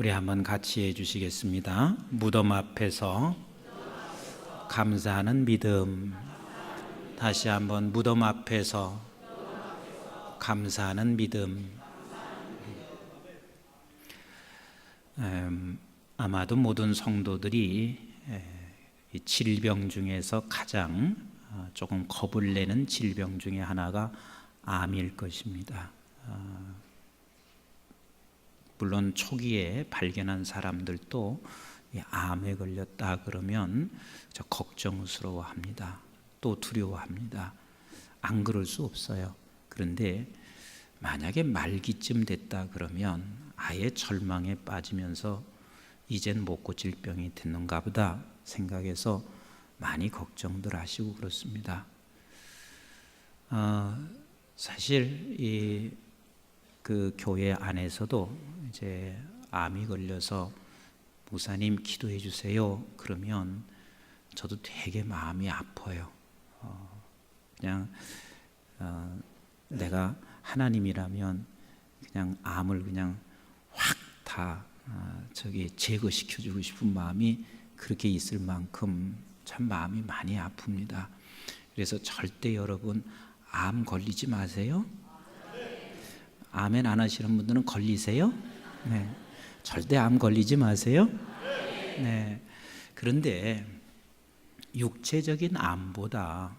우리 한번 같이 해주시겠습니다. 무덤 앞에서 감사하는 믿음. 다시 한번 무덤 앞에서 감사하는 믿음. 아마도 모든 성도들이 이 질병 중에서 가장 조금 겁을 내는 질병 중에 하나가 암일 것입니다. 물론 초기에 발견한 사람들도 암에 걸렸다 그러면 걱정스러워합니다. 또 두려워합니다. 안 그럴 수 없어요. 그런데 만약에 말기쯤 됐다 그러면 아예 절망에 빠지면서 이젠 못 고칠 병이 됐는가 보다 생각해서 많이 걱정들 하시고 그렇습니다. 사실 그 교회 안에서도 이제 암이 걸려서 목사님 기도해 주세요 그러면 저도 되게 마음이 아파요. 그냥 내가 하나님이라면 그냥 암을 그냥 확 다 제거시켜 주고 싶은 마음이 그렇게 있을 만큼 참 마음이 많이 아픕니다. 그래서 절대 여러분 암 걸리지 마세요. 아멘 안 하시는 분들은 걸리세요? 네. 절대 암 걸리지 마세요. 네. 그런데 육체적인 암보다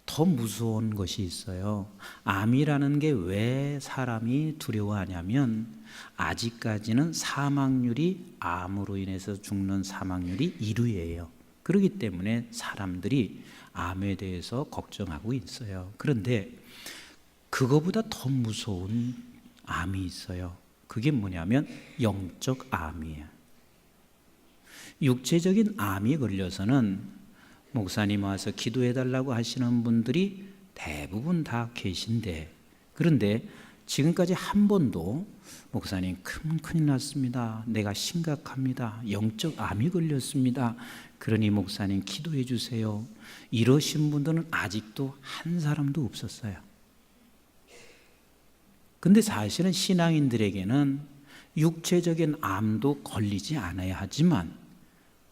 더 무서운 것이 있어요. 암이라는 게 왜 사람이 두려워하냐면 아직까지는 사망률이 암으로 인해서 죽는 사망률이 1위예요. 그렇기 때문에 사람들이 암에 대해서 걱정하고 있어요. 그런데 그거보다 더 무서운 암이 있어요. 그게 뭐냐면 영적 암이에요. 육체적인 암이 걸려서는 목사님 와서 기도해달라고 하시는 분들이 대부분 다 계신데, 그런데 지금까지 한 번도 목사님 큰일 났습니다. 내가 심각합니다. 영적 암이 걸렸습니다. 그러니 목사님 기도해 주세요. 이러신 분들은 아직도 한 사람도 없었어요. 근데 사실은 신앙인들에게는 육체적인 암도 걸리지 않아야 하지만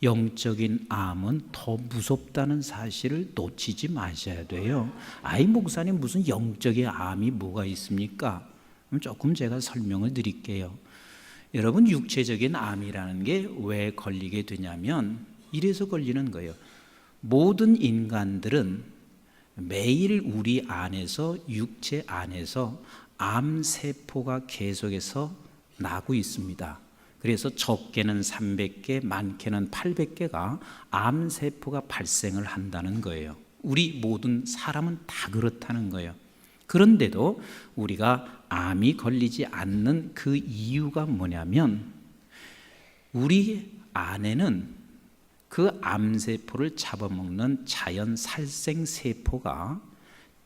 영적인 암은 더 무섭다는 사실을 놓치지 마셔야 돼요. 아이 목사님 무슨 영적인 암이 뭐가 있습니까? 조금 제가 설명을 드릴게요. 여러분 육체적인 암이라는 게 왜 걸리게 되냐면 이래서 걸리는 거예요. 모든 인간들은 매일 우리 안에서 육체 안에서 암세포가 계속해서 나고 있습니다. 그래서 적게는 300개, 많게는 800개가 암세포가 발생을 한다는 거예요. 우리 모든 사람은 다 그렇다는 거예요. 그런데도 우리가 암이 걸리지 않는 그 이유가 뭐냐면 우리 안에는 그 암세포를 잡아먹는 자연 살생세포가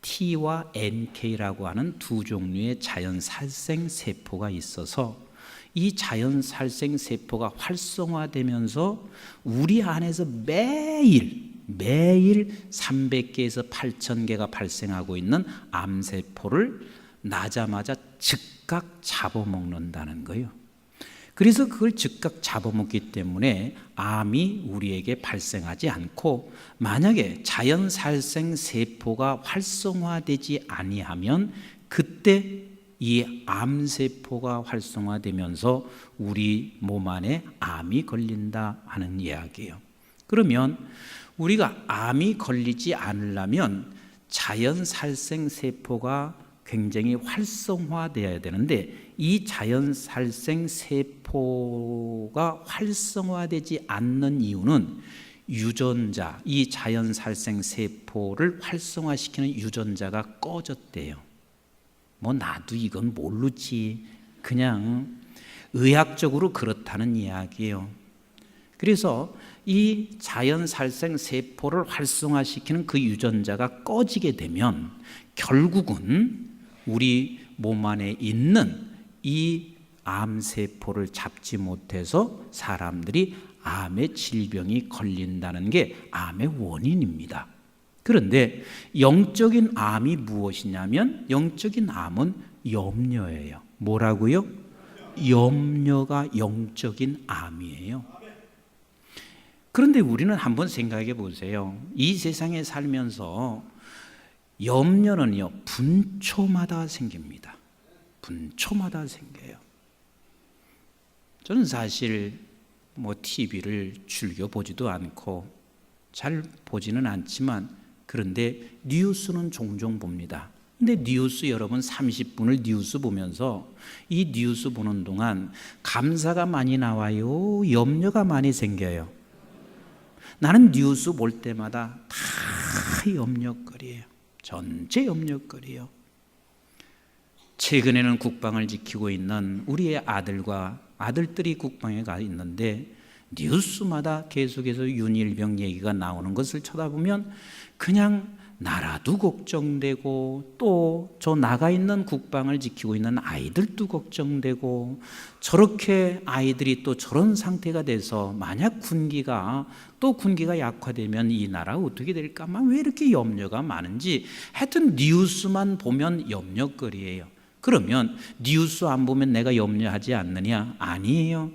T와 NK라고 하는 두 종류의 자연 살생세포가 있어서 이 자연 살생세포가 활성화되면서 우리 안에서 매일 300개에서 8,000개가 발생하고 있는 암세포를 나자마자 즉각 잡아먹는다는 거예요. 그래서 그걸 즉각 잡아먹기 때문에 암이 우리에게 발생하지 않고, 만약에 자연 살생세포가 활성화되지 아니하면 그때 이 암세포가 활성화되면서 우리 몸 안에 암이 걸린다 하는 이야기예요. 그러면 우리가 암이 걸리지 않으려면 자연 살생세포가 굉장히 활성화되어야 되는데 이 자연 살생세포가 활성화되지 않는 이유는 유전자, 이 자연 살생세포를 활성화시키는 유전자가 꺼졌대요. 나도 이건 모르지. 그냥 의학적으로 그렇다는 이야기예요. 그래서 이 자연 살생 세포를 활성화시키는 그 유전자가 꺼지게 되면 결국은 우리 몸 안에 있는 이 암세포를 잡지 못해서 사람들이 암의 질병이 걸린다는 게 암의 원인입니다. 그런데 영적인 암이 무엇이냐면 영적인 암은 염려예요. 뭐라고요? 염려가 영적인 암이에요. 그런데 우리는 한번 생각해 보세요. 이 세상에 살면서 염려는요, 분초마다 생깁니다. 분초마다 생겨요. 저는 사실 TV를 즐겨 보지도 않고 잘 보지는 않지만, 그런데 뉴스는 종종 봅니다. 근데 뉴스, 여러분 30분을 뉴스 보면서 이 뉴스 보는 동안 감사가 많이 나와요, 염려가 많이 생겨요? 나는 뉴스 볼 때마다 다 염려거리예요. 전체 염려거리예요. 최근에는 국방을 지키고 있는 우리의 아들들이 국방에 가 있는데, 뉴스마다 계속해서 윤일병 얘기가 나오는 것을 쳐다보면 그냥 나라도 걱정되고, 또 저 나가 있는 국방을 지키고 있는 아이들도 걱정되고, 저렇게 아이들이 또 저런 상태가 돼서 만약 군기가 약화되면 이 나라가 어떻게 될까? 왜 이렇게 염려가 많은지, 하여튼 뉴스만 보면 염려거리예요. 그러면 뉴스 안 보면 내가 염려하지 않느냐? 아니에요.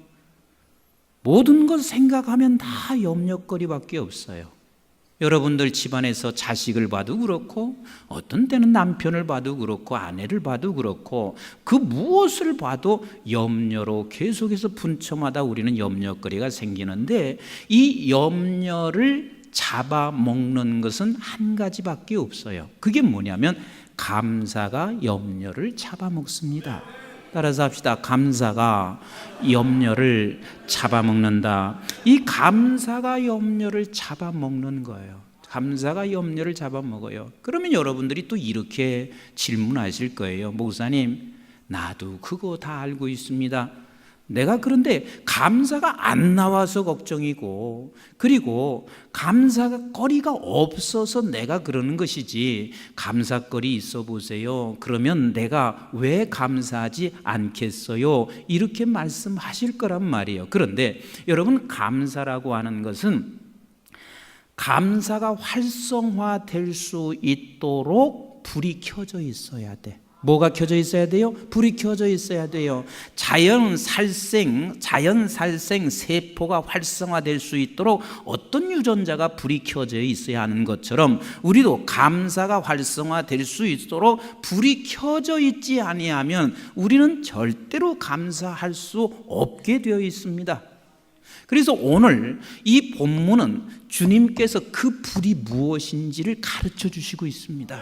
모든 것 생각하면 다 염려거리밖에 없어요. 여러분들 집안에서 자식을 봐도 그렇고, 어떤 때는 남편을 봐도 그렇고, 아내를 봐도 그렇고, 그 무엇을 봐도 염려로 계속해서 분초마다 우리는 염려거리가 생기는데, 이 염려를 잡아먹는 것은 한 가지밖에 없어요. 그게 뭐냐면 감사가 염려를 잡아먹습니다. 따라서 합시다. 감사가 염려를 잡아먹는다. 이 감사가 염려를 잡아먹는 거예요. 감사가 염려를 잡아먹어요. 그러면 여러분들이 또 이렇게 질문하실 거예요. 목사님, 나도 그거 다 알고 있습니다. 내가 그런데 감사가 안 나와서 걱정이고, 그리고 감사거리가 없어서 내가 그러는 것이지, 감사거리 있어 보세요. 그러면 내가 왜 감사하지 않겠어요? 이렇게 말씀하실 거란 말이에요. 그런데 여러분, 감사라고 하는 것은 감사가 활성화될 수 있도록 불이 켜져 있어야 돼. 뭐가 켜져 있어야 돼요? 불이 켜져 있어야 돼요. 자연 살생 세포가 활성화될 수 있도록 어떤 유전자가 불이 켜져 있어야 하는 것처럼, 우리도 감사가 활성화될 수 있도록 불이 켜져 있지 아니하면 우리는 절대로 감사할 수 없게 되어 있습니다. 그래서 오늘 이 본문은 주님께서 그 불이 무엇인지를 가르쳐 주시고 있습니다.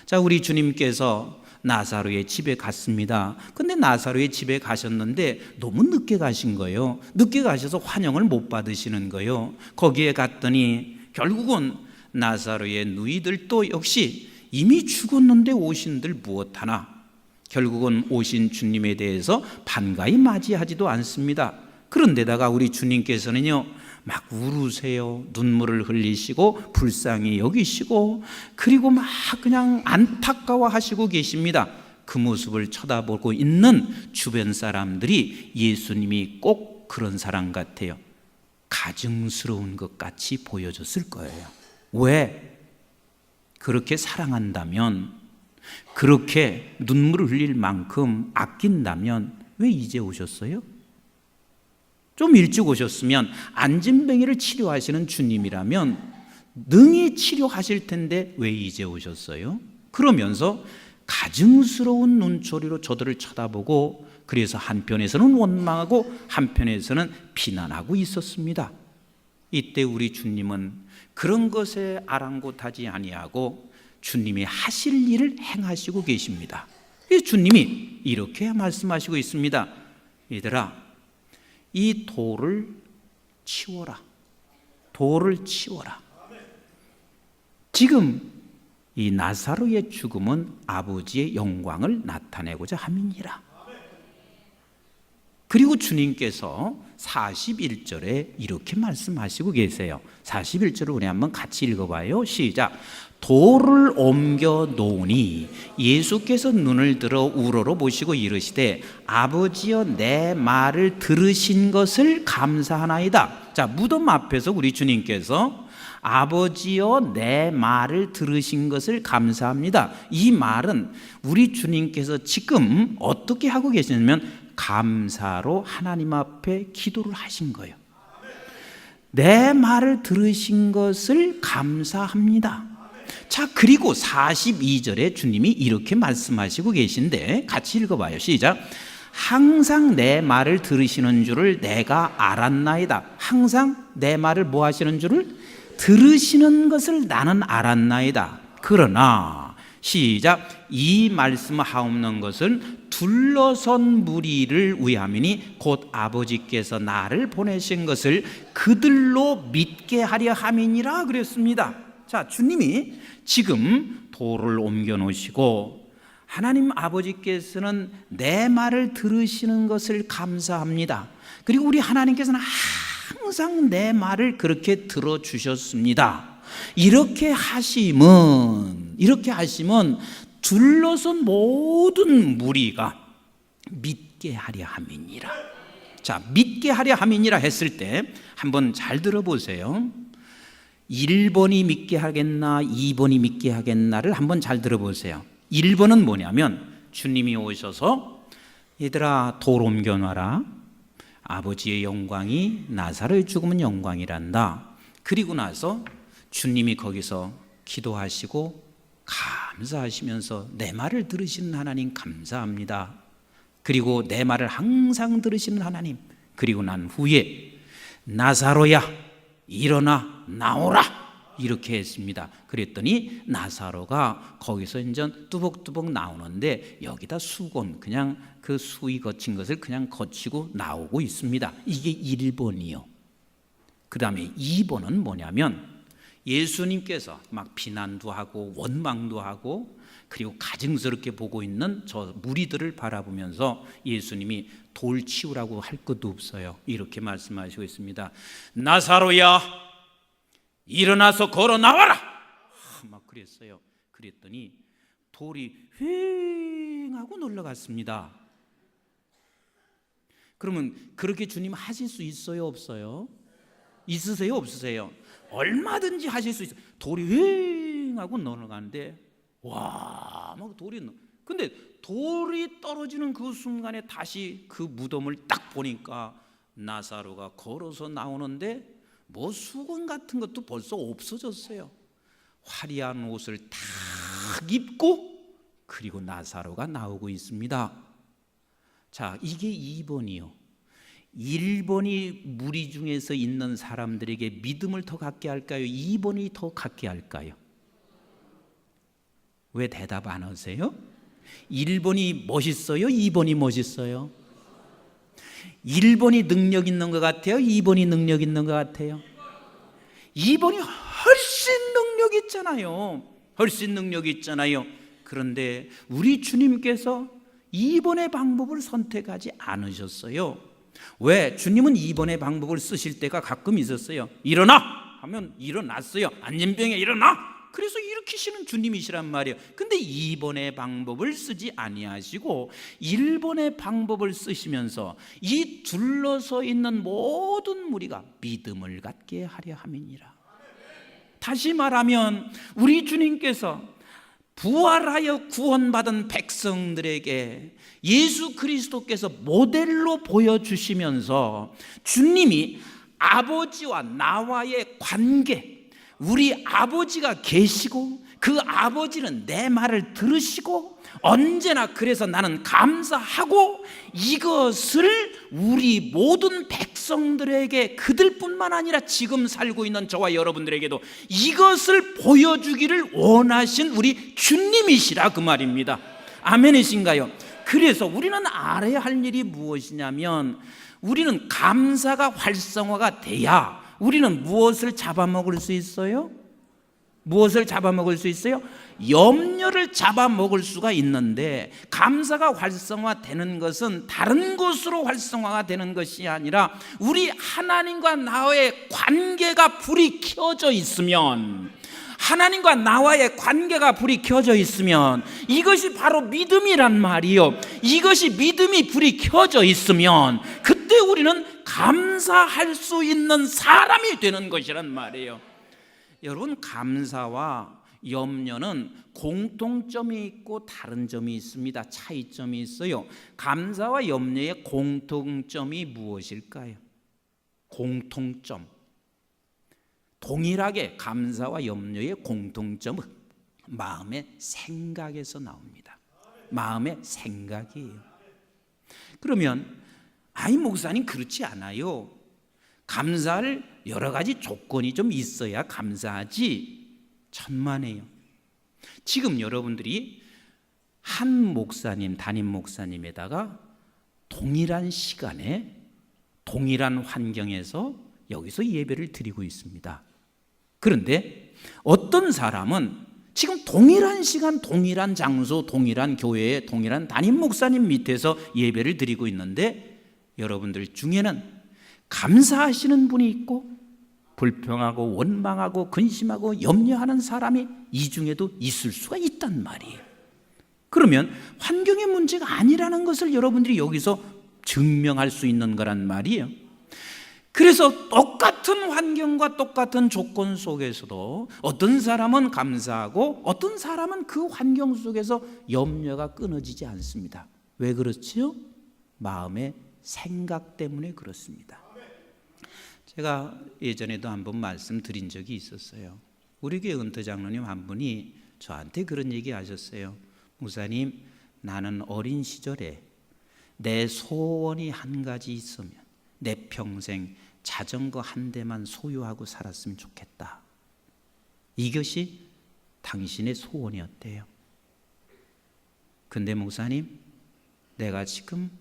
자, 우리 주님께서 나사로의 집에 갔습니다. 근데 나사로의 집에 가셨는데 너무 늦게 가신 거예요. 늦게 가셔서 환영을 못 받으시는 거예요. 거기에 갔더니 결국은 나사로의 누이들도 역시 이미 죽었는데 오신들 무엇하나, 결국은 오신 주님에 대해서 반가이 맞이하지도 않습니다. 그런데다가 우리 주님께서는요, 막 울으세요. 눈물을 흘리시고 불쌍히 여기시고, 그리고 막 그냥 안타까워하시고 계십니다. 그 모습을 쳐다보고 있는 주변 사람들이 예수님이 꼭 그런 사람 같아요. 가증스러운 것 같이 보여졌을 거예요. 왜? 그렇게 사랑한다면, 그렇게 눈물을 흘릴 만큼 아낀다면 왜 이제 오셨어요? 좀 일찍 오셨으면, 안진뱅이를 치료하시는 주님이라면 능히 치료하실 텐데 왜 이제 오셨어요? 그러면서 가증스러운 눈초리로 저들을 쳐다보고, 그래서 한편에서는 원망하고 한편에서는 비난하고 있었습니다. 이때 우리 주님은 그런 것에 아랑곳하지 아니하고 주님이 하실 일을 행하시고 계십니다. 주님이 이렇게 말씀하시고 있습니다. 얘들아, 이 돌을 치워라. 돌을 치워라. 지금 이 나사로의 죽음은 아버지의 영광을 나타내고자 함이니라. 그리고 주님께서 41절에 이렇게 말씀하시고 계세요. 41절을 우리 한번 같이 읽어봐요. 시작. 돌을 옮겨 놓으니 예수께서 눈을 들어 우러러 보시고 이르시되, 아버지여 내 말을 들으신 것을 감사하나이다. 자, 무덤 앞에서 우리 주님께서 아버지여 내 말을 들으신 것을 감사합니다. 이 말은 우리 주님께서 지금 어떻게 하고 계시냐면 감사로 하나님 앞에 기도를 하신 거예요. 내 말을 들으신 것을 감사합니다. 자, 그리고 42절에 주님이 이렇게 말씀하시고 계신데 같이 읽어봐요. 시작. 항상 내 말을 들으시는 줄을 내가 알았나이다. 항상 내 말을 뭐 하시는 줄을? 들으시는 것을 나는 알았나이다. 그러나 시작. 이 말씀하옵는 것은 둘러선 무리를 위함이니 곧 아버지께서 나를 보내신 것을 그들로 믿게 하려 함이니라 그랬습니다. 자, 주님이 지금 돌을 옮겨 놓으시고 하나님 아버지께서는 내 말을 들으시는 것을 감사합니다. 그리고 우리 하나님께서는 항상 내 말을 그렇게 들어주셨습니다. 이렇게 하시면 둘러선 모든 무리가 믿게 하려 함이니라. 자, 믿게 하려 함이니라 했을 때 한번 잘 들어보세요. 1번이 믿게 하겠나 2번이 믿게 하겠나를 한번 잘 들어보세요. 1번은 뭐냐면 주님이 오셔서 얘들아 돌 옮겨놔라. 아버지의 영광이 나사로의 죽음은 영광이란다. 그리고 나서 주님이 거기서 기도하시고 감사하시면서 내 말을 들으시는 하나님 감사합니다. 그리고 내 말을 항상 들으시는 하나님, 그리고 난 후에 나사로야 일어나 나오라 이렇게 했습니다. 그랬더니 나사로가 거기서 이제 뚜벅뚜벅 나오는데 여기다 수건 그냥 그 수위 거친 것을 그냥 거치고 나오고 있습니다. 이게 1번이요. 그 다음에 2번은 뭐냐면 예수님께서 막 비난도 하고 원망도 하고 그리고 가증스럽게 보고 있는 저 무리들을 바라보면서 예수님이 돌 치우라고 할 것도 없어요. 이렇게 말씀하시고 있습니다. 나사로야 일어나서 걸어 나와라 막 그랬어요. 그랬더니 돌이 휑 하고 놀러갔습니다. 그러면 그렇게 주님 하실 수 있어요 없어요? 있으세요 없으세요? 얼마든지 하실 수 있어요. 돌이 휑 하고 넘어가는데 와, 막 근데 돌이 떨어지는 그 순간에 다시 그 무덤을 딱 보니까 나사로가 걸어서 나오는데 뭐 수건 같은 것도 벌써 없어졌어요. 화려한 옷을 딱 입고 그리고 나사로가 나오고 있습니다. 자, 이게 2번이요. 1번이 무리 중에서 있는 사람들에게 믿음을 더 갖게 할까요? 2번이 더 갖게 할까요? 왜 대답 안 하세요? 1번이 멋있어요? 2번이 멋있어요? 1번이 능력 있는 것 같아요? 2번이 능력 있는 것 같아요? 2번이 훨씬 능력 있잖아요. 훨씬 능력 있잖아요. 그런데 우리 주님께서 2번의 방법을 선택하지 않으셨어요. 왜? 주님은 2번의 방법을 쓰실 때가 가끔 있었어요. 일어나! 하면 일어났어요. 안진병에 일어나! 그래서 일으키시는 주님이시란 말이에요. 근데 2번의 방법을 쓰지 아니하시고 1번의 방법을 쓰시면서 이 둘러서 있는 모든 무리가 믿음을 갖게 하려 함이니라. 다시 말하면 우리 주님께서 부활하여 구원받은 백성들에게 예수 그리스도께서 모델로 보여주시면서 주님이 아버지와 나와의 관계, 우리 아버지가 계시고 그 아버지는 내 말을 들으시고 언제나 그래서 나는 감사하고 이것을 우리 모든 백성들에게 그들뿐만 아니라 지금 살고 있는 저와 여러분들에게도 이것을 보여주기를 원하신 우리 주님이시라 그 말입니다. 아멘이신가요? 그래서 우리는 알아야 할 일이 무엇이냐면 우리는 감사가 활성화가 돼야 우리는 무엇을 잡아먹을 수 있어요? 무엇을 잡아먹을 수 있어요? 염려를 잡아먹을 수가 있는데 감사가 활성화되는 것은 다른 것으로 활성화가 되는 것이 아니라 우리 하나님과 나의 관계가 불이 켜져 있으면 하나님과 나와의 관계가 불이 켜져 있으면 이것이 바로 믿음이란 말이요. 이것이 믿음이 불이 켜져 있으면 그때 우리는 감사할 수 있는 사람이 되는 것이란 말이에요. 여러분 감사와 염려는 공통점이 있고 다른 점이 있습니다. 차이점이 있어요. 감사와 염려의 공통점이 무엇일까요? 공통점. 동일하게 감사와 염려의 공통점은 마음의 생각에서 나옵니다. 마음의 생각이에요. 그러면 목사님 그렇지 않아요. 감사할 여러 가지 조건이 좀 있어야 감사하지. 천만에요. 지금 여러분들이 한 목사님, 담임 목사님에다가 동일한 시간에 동일한 환경에서 여기서 예배를 드리고 있습니다. 그런데 어떤 사람은 지금 동일한 시간, 동일한 장소, 동일한 교회에 동일한 담임 목사님 밑에서 예배를 드리고 있는데 여러분들 중에는 감사하시는 분이 있고 불평하고 원망하고 근심하고 염려하는 사람이 이 중에도 있을 수가 있단 말이에요. 그러면 환경의 문제가 아니라는 것을 여러분들이 여기서 증명할 수 있는 거란 말이에요. 그래서 똑같은 환경과 똑같은 조건 속에서도 어떤 사람은 감사하고 어떤 사람은 그 환경 속에서 염려가 끊어지지 않습니다. 왜 그렇지요? 마음의 생각 때문에 그렇습니다. 제가 예전에도 한번 말씀드린 적이 있었어요. 우리 교회 은퇴 장로님 한 분이 저한테 그런 얘기 하셨어요. 목사님, 나는 어린 시절에 내 소원이 한 가지 있으면 내 평생 자전거 한 대만 소유하고 살았으면 좋겠다. 이것이 당신의 소원이었대요. 근데 목사님, 내가 지금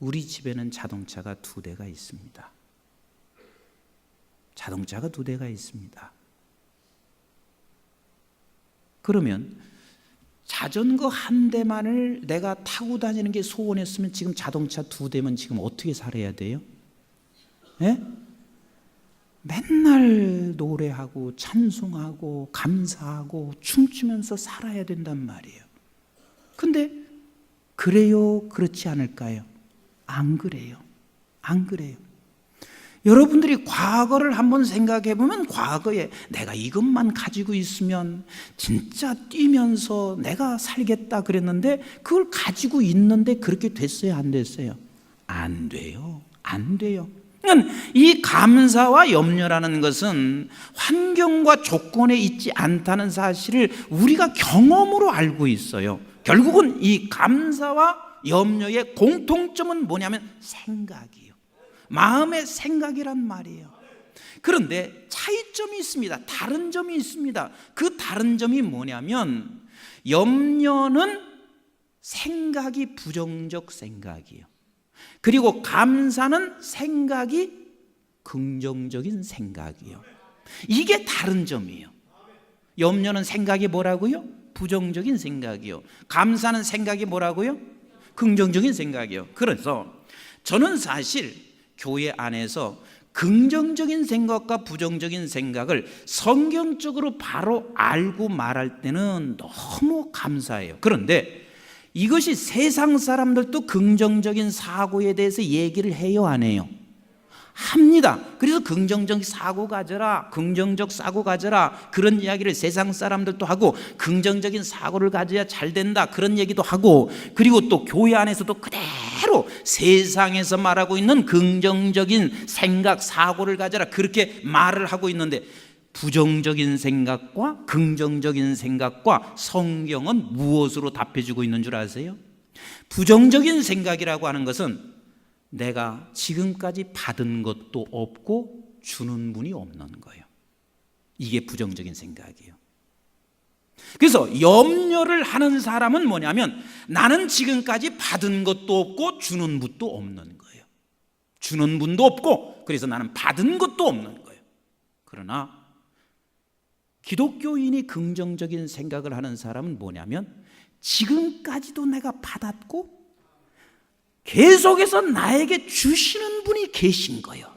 우리 집에는 자동차가 2대가 있습니다. 자동차가 2대가 있습니다. 그러면 자전거 한 대만을 내가 타고 다니는 게 소원이었으면 지금 자동차 2대면 지금 어떻게 살아야 돼요? 예? 맨날 노래하고 찬송하고 감사하고 춤추면서 살아야 된단 말이에요. 근데 그래요? 그렇지 않을까요? 안 그래요. 안 그래요. 여러분들이 과거를 한번 생각해 보면 과거에 내가 이것만 가지고 있으면 진짜 뛰면서 내가 살겠다 그랬는데 그걸 가지고 있는데 그렇게 됐어요? 안 됐어요? 안 돼요. 안 돼요. 이 감사와 염려라는 것은 환경과 조건에 있지 않다는 사실을 우리가 경험으로 알고 있어요. 결국은 이 감사와 염려의 공통점은 뭐냐면 생각이에요. 마음의 생각이란 말이에요. 그런데 차이점이 있습니다. 다른 점이 있습니다. 그 다른 점이 뭐냐면 염려는 생각이 부정적 생각이에요. 그리고 감사는 생각이 긍정적인 생각이에요. 이게 다른 점이에요. 염려는 생각이 뭐라고요? 부정적인 생각이요. 감사는 생각이 뭐라고요? 긍정적인 생각이요. 그래서 저는 사실 교회 안에서 긍정적인 생각과 부정적인 생각을 성경적으로 바로 알고 말할 때는 너무 감사해요. 그런데 이것이 세상 사람들도 긍정적인 사고에 대해서 얘기를 해요, 안 해요? 합니다. 그래서 긍정적 사고 가져라, 긍정적 사고 가져라 그런 이야기를 세상 사람들도 하고 긍정적인 사고를 가져야 잘 된다 그런 얘기도 하고, 그리고 또 교회 안에서도 그대로 세상에서 말하고 있는 긍정적인 생각, 사고를 가져라 그렇게 말을 하고 있는데, 부정적인 생각과 긍정적인 생각과 성경은 무엇으로 답해주고 있는 줄 아세요? 부정적인 생각이라고 하는 것은 내가 지금까지 받은 것도 없고 주는 분이 없는 거예요. 이게 부정적인 생각이에요. 그래서 염려를 하는 사람은 뭐냐면 나는 지금까지 받은 것도 없고 주는 분도 없는 거예요. 주는 분도 없고 그래서 나는 받은 것도 없는 거예요. 그러나 기독교인이 긍정적인 생각을 하는 사람은 뭐냐면 지금까지도 내가 받았고 계속해서 나에게 주시는 분이 계신 거예요.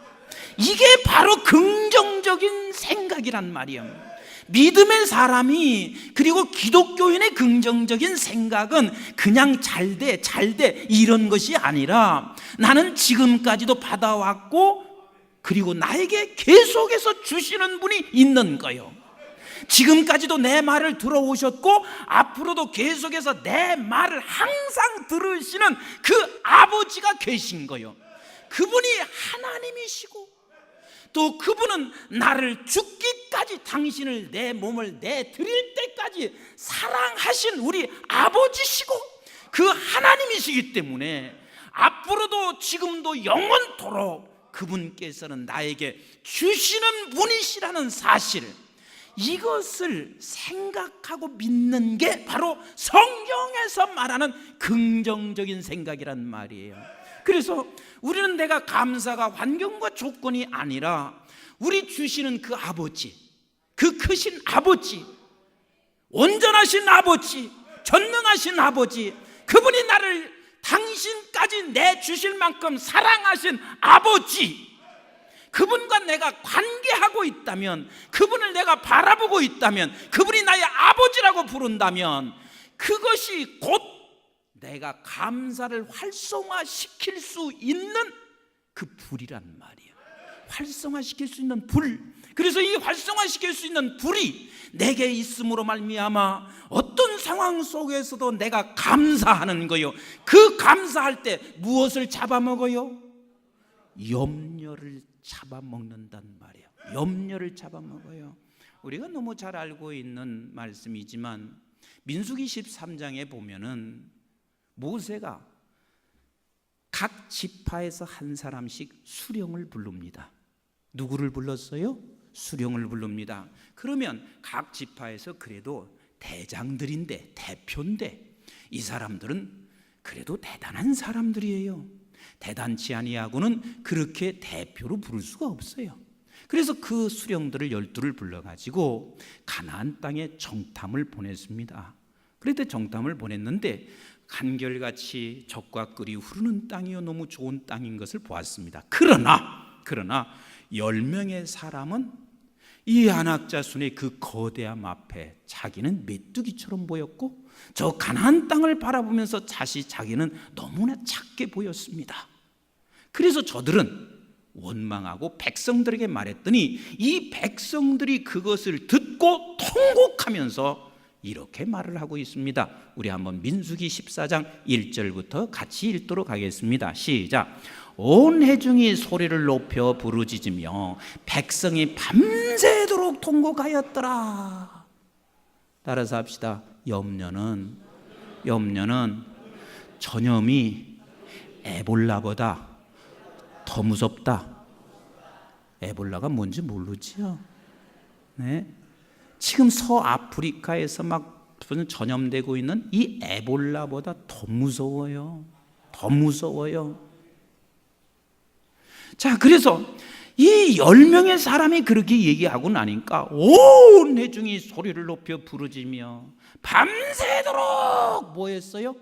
이게 바로 긍정적인 생각이란 말이에요. 믿음의 사람이, 그리고 기독교인의 긍정적인 생각은 그냥 잘 돼 이런 것이 아니라 나는 지금까지도 받아왔고 그리고 나에게 계속해서 주시는 분이 있는 거예요. 지금까지도 내 말을 들어오셨고 앞으로도 계속해서 내 말을 항상 들으시는 그 아버지가 계신 거예요. 그분이 하나님이시고 또 그분은 나를 죽기까지 당신을 내 몸을 내드릴 때까지 사랑하신 우리 아버지시고 그 하나님이시기 때문에 앞으로도 지금도 영원토록 그분께서는 나에게 주시는 분이시라는 사실, 이것을 생각하고 믿는 게 바로 성경에서 말하는 긍정적인 생각이란 말이에요. 그래서 우리는 내가 감사가 환경과 조건이 아니라 우리 주시는 그 아버지, 그 크신 아버지, 온전하신 아버지, 전능하신 아버지, 그분이 나를 당신까지 내주실 만큼 사랑하신 아버지, 그분과 내가 관계하고 있다면, 그분을 내가 바라보고 있다면, 그분이 나의 아버지라고 부른다면 그것이 곧 내가 감사를 활성화시킬 수 있는 그 불이란 말이에요. 활성화시킬 수 있는 불. 그래서 이 활성화시킬 수 있는 불이 내게 있음으로 말미암아 어떤 상황 속에서도 내가 감사하는 거요. 그 감사할 때 무엇을 잡아먹어요? 염려를 잡아먹는단 말이에요. 염려를 잡아먹어요. 우리가 너무 잘 알고 있는 말씀이지만 민수기 13장에 보면은 모세가 각 지파에서 한 사람씩 수령을 부릅니다. 누구를 불렀어요? 수령을 부릅니다. 그러면 각 지파에서 그래도 대장들인데, 대표인데 이 사람들은 그래도 대단한 사람들이에요. 대단치 아니하고는 그렇게 대표로 부를 수가 없어요. 그래서 그 수령들을 12를 불러가지고 가나안 땅에 정탐을 보냈습니다. 그런데 정탐을 보냈는데 한결같이 적과 꿀이 흐르는 땅이요 너무 좋은 땅인 것을 보았습니다. 그러나 10명의 사람은 이 안악자순의 그 거대함 앞에 자기는 메뚜기처럼 보였고 저 가나안 땅을 바라보면서 자기는 너무나 작게 보였습니다. 그래서 저들은 원망하고 백성들에게 말했더니 이 백성들이 그것을 듣고 통곡하면서 이렇게 말을 하고 있습니다. 우리 한번 민수기 14장 1절부터 같이 읽도록 하겠습니다. 시작. 온 회중이 소리를 높여 부르짖으며 백성이 밤새도록 통곡하였더라. 따라서 합시다. 염려는 전염이 에볼라보다 더 무섭다. 에볼라가 뭔지 모르지요? 네. 지금 서아프리카에서 막 전염되고 있는 이 에볼라보다 더 무서워요. 더 무서워요. 자, 그래서 이 10명의 사람이 그렇게 얘기하고 나니까 온 회중이 소리를 높여 부르짖으며 밤새도록 뭐 했어요?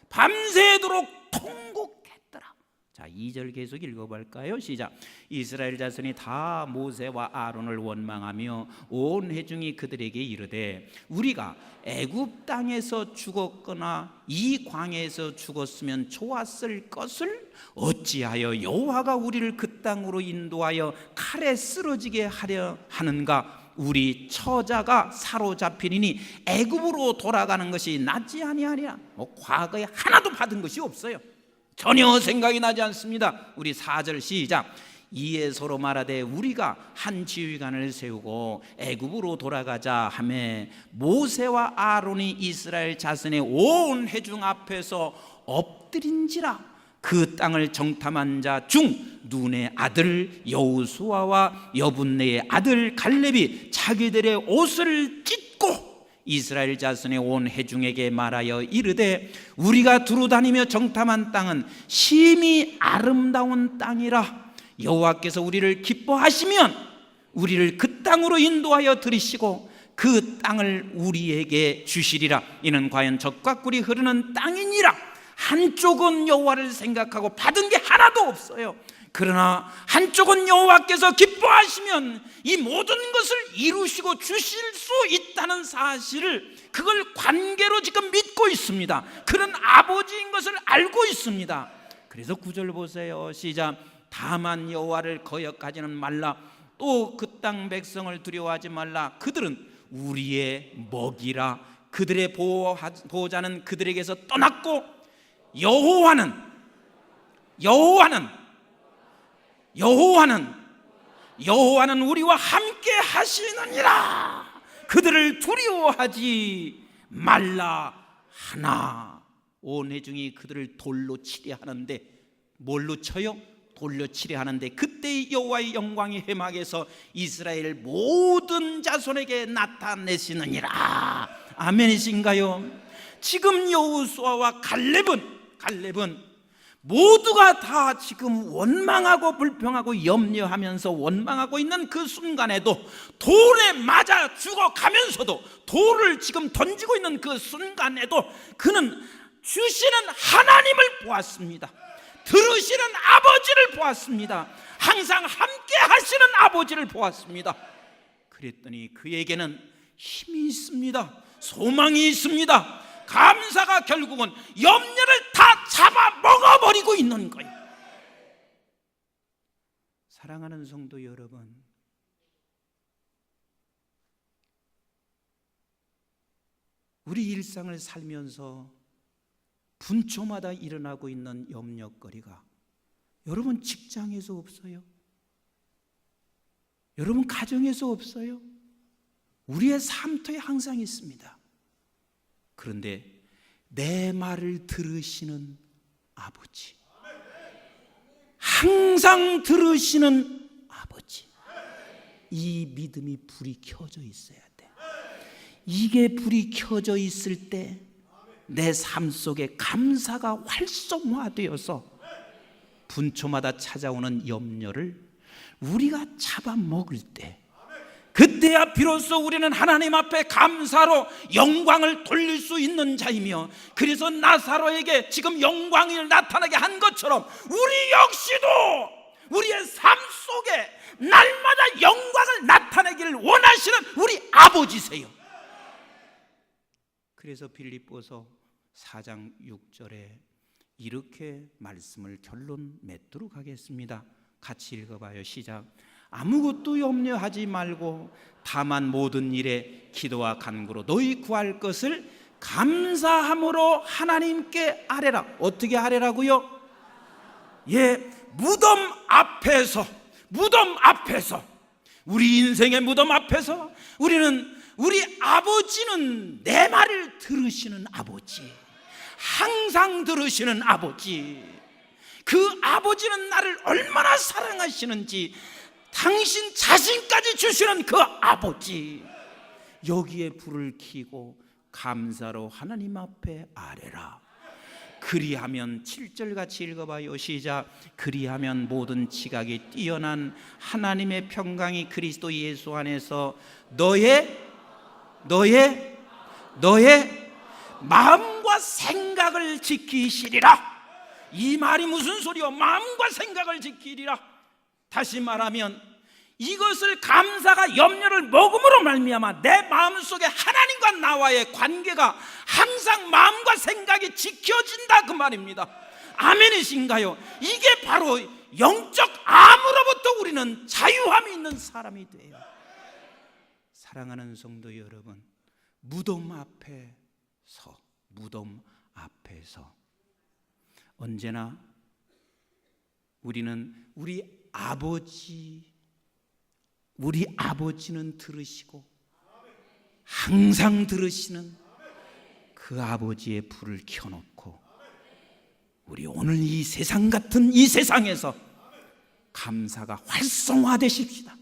밤새도록 통곡했더라. 자, 2절 계속 읽어볼까요? 시작. 이스라엘 자손이 다 모세와 아론을 원망하며 온 회중이 그들에게 이르되 우리가 애굽 땅에서 죽었거나 이 광야에서 죽었으면 좋았을 것을 어찌하여 여호와가 우리를 그 땅으로 인도하여 칼에 쓰러지게 하려 하는가? 우리 처자가 사로잡히니 애굽으로 돌아가는 것이 낫지 아니하랴. 과거에 하나도 받은 것이 없어요. 전혀 생각이 나지 않습니다. 우리 4절 시작. 이에 서로 말하되 우리가 한 지휘관을 세우고 애굽으로 돌아가자 하매 모세와 아론이 이스라엘 자손의 온 회중 앞에서 엎드린지라. 그 땅을 정탐한 자 중 눈의 아들 여호수아와 여분네의 아들 갈렙이 자기들의 옷을 찢고 이스라엘 자손의 온 회중에게 말하여 이르되 우리가 두루 다니며 정탐한 땅은 심히 아름다운 땅이라. 여호와께서 우리를 기뻐하시면 우리를 그 땅으로 인도하여 들이시고 그 땅을 우리에게 주시리라. 이는 과연 젖과 꿀이 흐르는 땅이니라. 한쪽은 여호와를 생각하고 받은 게 하나도 없어요. 그러나 한쪽은 여호와께서 기뻐하시면 이 모든 것을 이루시고 주실 수 있다는 사실을, 그걸 관계로 지금 믿고 있습니다. 그런 아버지인 것을 알고 있습니다. 그래서 9절 보세요. 시작. 다만 여호와를 거역하지는 말라. 또 그 땅 백성을 두려워하지 말라. 그들은 우리의 먹이라. 그들의 보호자는 그들에게서 떠났고 여호와는 우리와 함께 하시느니라. 그들을 두려워하지 말라 하나. 온 회중이 그들을 돌로 치려 하는데, 뭘로 쳐요? 돌로 치려 하는데, 그때 여호와의 영광이 회막에서 이스라엘 모든 자손에게 나타내시느니라. 아멘이신가요? 지금 여호수아와 갈렙은 모두가 다 지금 원망하고 불평하고 염려하면서 원망하고 있는 그 순간에도, 돌에 맞아 죽어가면서도, 돌을 지금 던지고 있는 그 순간에도 그는 주시는 하나님을 보았습니다. 들으시는 아버지를 보았습니다. 항상 함께 하시는 아버지를 보았습니다. 그랬더니 그에게는 힘이 있습니다. 소망이 있습니다. 감사가 결국은 염려를 다 잡아먹어버리고 있는 거예요. 사랑하는 성도 여러분, 우리 일상을 살면서 분초마다 일어나고 있는 염려거리가 여러분 직장에서 없어요? 여러분 가정에서 없어요? 우리의 삶터에 항상 있습니다. 그런데 내 말을 들으시는 아버지, 항상 들으시는 아버지, 이 믿음이 불이 켜져 있어야 돼. 이게 불이 켜져 있을 때 내 삶 속에 감사가 활성화되어서 분초마다 찾아오는 염려를 우리가 잡아먹을 때, 그때야 비로소 우리는 하나님 앞에 감사로 영광을 돌릴 수 있는 자이며, 그래서 나사로에게 지금 영광을 나타나게 한 것처럼 우리 역시도 우리의 삶 속에 날마다 영광을 나타내기를 원하시는 우리 아버지세요. 그래서 빌립보서 4장 6절에 이렇게 말씀을 결론 맺도록 하겠습니다. 같이 읽어봐요. 시작. 아무것도 염려하지 말고 다만 모든 일에 기도와 간구로 너희 구할 것을 감사함으로 하나님께 아뢰라. 어떻게 아뢰라고요? 무덤 앞에서, 우리 인생의 무덤 앞에서 우리 아버지는 내 말을 들으시는 아버지, 항상 들으시는 아버지, 그 아버지는 나를 얼마나 사랑하시는지 당신 자신까지 주시는 그 아버지, 여기에 불을 켜고 감사로 하나님 앞에 아뢰라. 그리하면 7절 같이 읽어봐요. 시작. 그리하면 모든 지각이 뛰어난 하나님의 평강이 그리스도 예수 안에서 너의 마음과 생각을 지키시리라. 이 말이 무슨 소리요? 마음과 생각을 지키리라. 다시 말하면 이것을 감사가 염려를 먹음으로 말미암아 내 마음속에 하나님과 나와의 관계가 항상 마음과 생각이 지켜진다, 그 말입니다. 아멘이신가요? 이게 바로 영적 암으로부터 우리는 자유함이 있는 사람이 돼요. 사랑하는 성도 여러분, 무덤 앞에서 언제나 우리는 우리 아버지는 들으시고 항상 들으시는 그 아버지의 불을 켜놓고 우리 오늘 이 세상 같은 이 세상에서 감사가 활성화되십시다.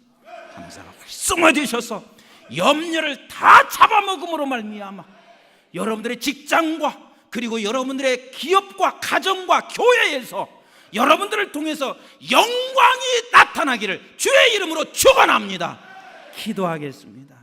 감사가 활성화되셔서 염려를 다 잡아먹음으로 말미암아 여러분들의 직장과 그리고 여러분들의 기업과 가정과 교회에서 여러분들을 통해서 영광이 나타나기를 주의 이름으로 축원합니다. 기도하겠습니다.